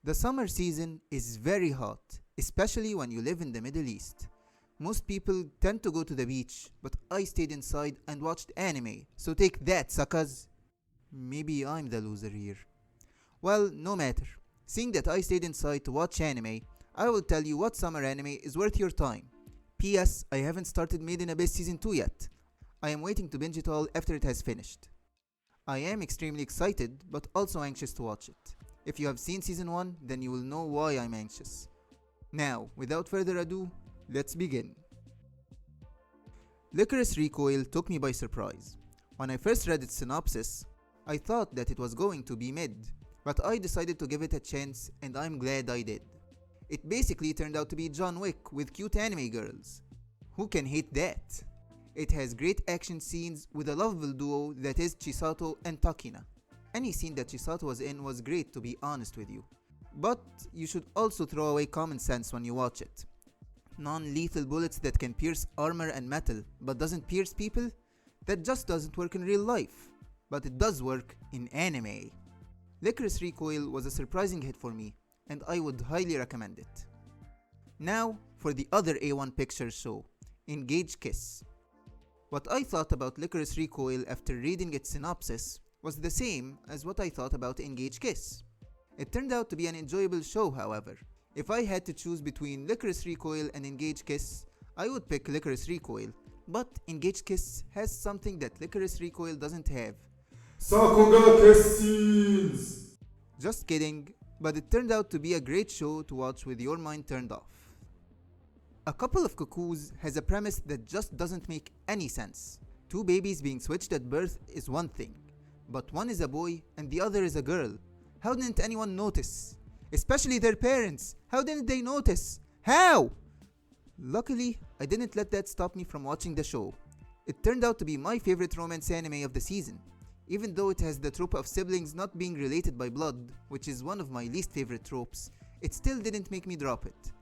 The summer season is very hot, especially when you live in the Middle East. Most people tend to go to the beach, but I stayed inside and watched anime, so take that, suckers! Maybe I'm the loser here. Well, no matter. Seeing that I stayed inside to watch anime, I will tell you what summer anime is worth your time. P.S. I haven't started Maid in Abyss Season 2 yet. I am waiting to binge it all after it has finished. I am extremely excited, but also anxious to watch it. If you have seen Season 1, then you will know why I'm anxious. Now, without further ado, let's begin. Lycoris Recoil took me by surprise. When I first read its synopsis, I thought that it was going to be mid, but I decided to give it a chance and I'm glad I did. It basically turned out to be John Wick with cute anime girls. Who can hate that? It has great action scenes with a lovable duo that is Chisato and Takina. Any scene that Chisato was in was great, to be honest with you. But you should also throw away common sense when you watch it. Non-lethal bullets that can pierce armor and metal but doesn't pierce people? That just doesn't work in real life. But it does work in anime. Lycoris Recoil was a surprising hit for me, and I would highly recommend it. Now for the other A1 Pictures show, Engage Kiss. What I thought about Lycoris Recoil after reading its synopsis was the same as what I thought about Engage Kiss. It turned out to be an enjoyable show, however. If I had to choose between Lycoris Recoil and Engage Kiss, I would pick Lycoris Recoil, but Engage Kiss has something that Lycoris Recoil doesn't have. Sakuga kiss scenes! Just kidding, but it turned out to be a great show to watch with your mind turned off. A Couple of Cuckoos has a premise that just doesn't make any sense. Two babies being switched at birth is one thing, but one is a boy and the other is a girl. How didn't anyone notice? Especially their parents. How didn't they notice? How? Luckily, I didn't let that stop me from watching the show. It turned out to be my favorite romance anime of the season. Even though it has the trope of siblings not being related by blood, which is one of my least favorite tropes, it still didn't make me drop it.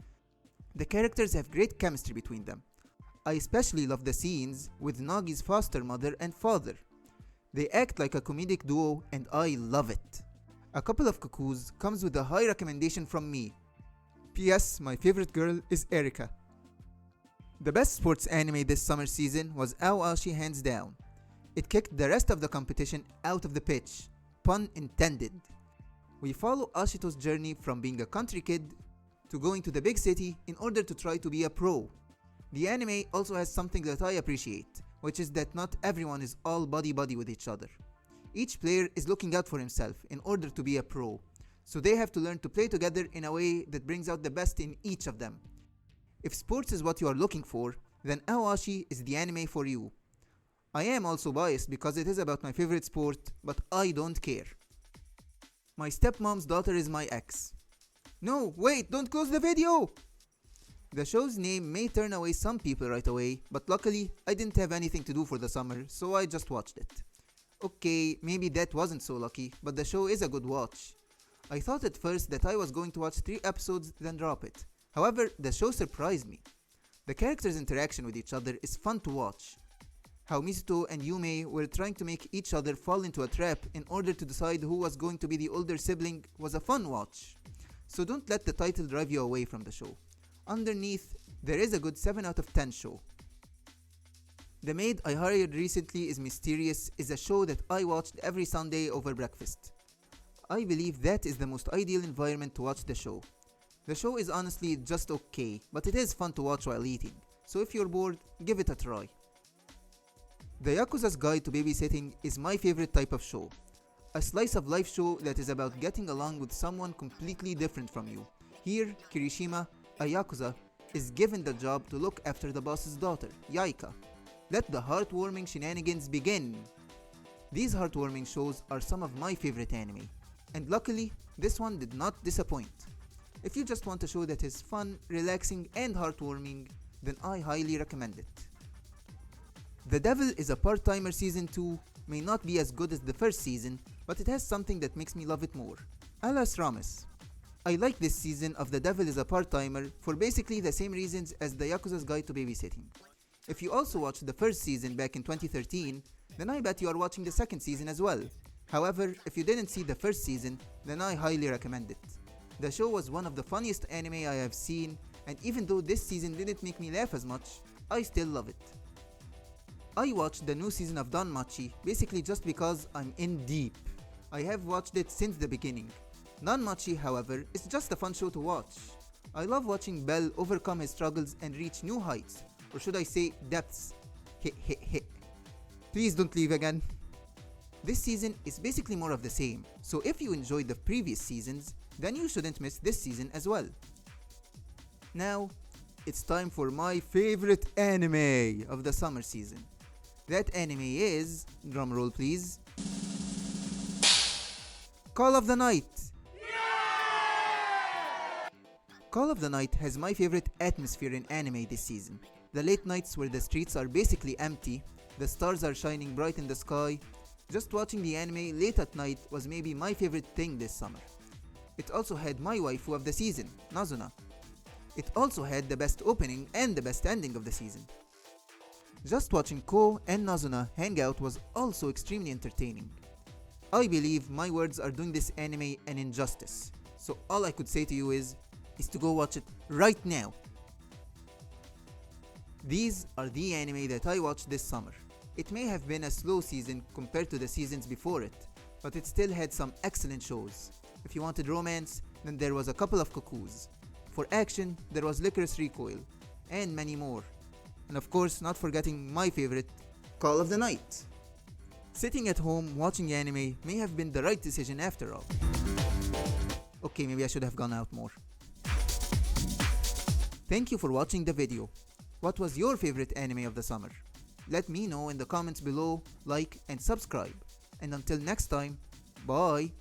The characters have great chemistry between them. I especially love the scenes with Nagi's foster mother and father. They act like a comedic duo and I love it. A Couple of Cuckoos comes with a high recommendation from me. P.S. My favorite girl is Erika. The best sports anime this summer season was Ashi hands down. It kicked the rest of the competition out of the pitch. Pun intended. We follow Ashito's journey from being a country kid to going to the big city in order to try to be a pro. The anime also has something that I appreciate, which is that not everyone is all buddy-buddy with each other. Each player is looking out for himself in order to be a pro, so they have to learn to play together in a way that brings out the best in each of them. If sports is what you are looking for, then Awashi is the anime for you. I am also biased because it is about my favorite sport, but I don't care. My stepmom's daughter is my ex. No, wait, don't close the video! The show's name may turn away some people right away, but luckily I didn't have anything to do for the summer, so I just watched it. Okay, maybe that wasn't so lucky, but the show is a good watch. I thought at first that I was going to watch 3 episodes then drop it. However, the show surprised me. The characters' interaction with each other is fun to watch. How Mizuto and Yume were trying to make each other fall into a trap in order to decide who was going to be the older sibling was a fun watch. So don't let the title drive you away from the show. Underneath, there is a good 7 out of 10 show. The Maid I hired recently is Mysterious is a show that I watched every Sunday over breakfast. I believe that is the most ideal environment to watch the show. The show is honestly just okay, but it is fun to watch while eating, so if you're bored, give it a try. The Yakuza's Guide to Babysitting is my favorite type of show. A slice of life show that is about getting along with someone completely different from you. Here, Kirishima, a Yakuza, is given the job to look after the boss's daughter, Yaika. Let the heartwarming shenanigans begin! These heartwarming shows are some of my favorite anime, and luckily, this one did not disappoint. If you just want a show that is fun, relaxing, and heartwarming, then I highly recommend it. The Devil is a Part-Timer Season 2 may not be as good as the first season, but it has something that makes me love it more. Alas Rames. I like this season of The Devil is a Part-Timer for basically the same reasons as the Yakuza's Guide to Babysitting. If you also watched the first season back in 2013, then I bet you are watching the second season as well. However, if you didn't see the first season, then I highly recommend it. The show was one of the funniest anime I have seen, and even though this season didn't make me laugh as much, I still love it. I watched the new season of Danmachi basically just because I'm in deep. I have watched it since the beginning. Danmachi, however, is just a fun show to watch. I love watching Bell overcome his struggles and reach new heights, or should I say depths. Please don't leave again. This season is basically more of the same, so if you enjoyed the previous seasons, then you shouldn't miss this season as well. Now, it's time for my favorite anime of the summer season. That anime is, drumroll please, Call of the Night. Call of the Night has my favorite atmosphere in anime this season. The late nights where the streets are basically empty, the stars are shining bright in the sky. Just watching the anime late at night was maybe my favorite thing this summer. It also had my waifu of the season, Nazuna. It also had the best opening and the best ending of the season. Just watching Ko and Nazuna hang out was also extremely entertaining. I believe my words are doing this anime an injustice, so all I could say to you is to go watch it right now. These are the anime that I watched this summer. It may have been a slow season compared to the seasons before it, but it still had some excellent shows. If you wanted romance, then there was a Couple of Cuckoos. For action, there was Lycoris Recoil, and many more. And of course, not forgetting my favorite, Call of the Night. Sitting at home watching anime may have been the right decision after all. Okay, maybe I should have gone out more. Thank you for watching the video. What was your favorite anime of the summer? Let me know in the comments below, like and subscribe. And until next time, bye!